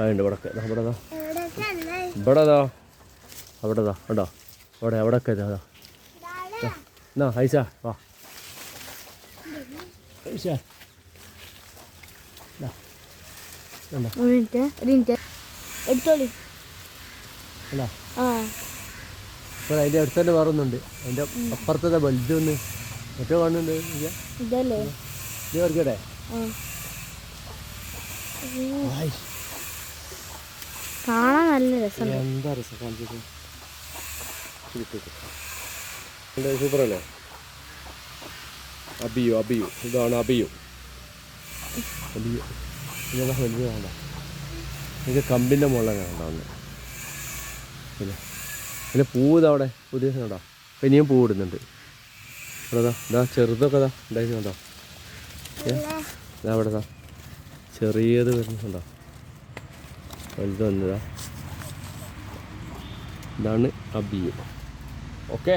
അതുണ്ട് ഇവിടൊക്കെ ഇവിടെതാ ഇവിടെതാ അവിടെതാ ഉണ്ടോ അവിടെ അവിടെയൊക്കെ ഇതാ എന്നാ ഹൈസ വാ ഹൈസ എടുത്തോളി. അപ്പോൾ അതിൻ്റെ അടുത്ത് തന്നെ വേറൊന്നുണ്ട്. അതിൻ്റെ അപ്പുറത്തെ വലുതൊന്ന് മറ്റോ കാണുന്നുണ്ട്. ഇതല്ലേ ഇത് വർക്കട്ടെ കാണാൻ നല്ല രസം. എന്താ രസം കാണിച്ചത് സൂപ്പറല്ലേ. അബിയു ഇതാണ് അബിയു ഇതാ വലുത് വേണ്ട. ഇത് കമ്പിൻ്റെ മുകളിലാണ് ഉണ്ടാവുന്നത്. പിന്നെ പൂവിതവിടെ പുതിയ കണ്ടോ. അപ്പം ഇനിയും പൂ ഇടുന്നുണ്ട്. അവിടെ ഇതാ ചെറുതൊക്കെ ഇതാ ഉണ്ടായിരുന്നുണ്ടോ. ഇതാ അവിടെ ഇതാ ചെറിയത് വരുന്നുണ്ടോ. വലുത് വന്നതാ. ഇതാണ് അബിയു. ഓക്കെ.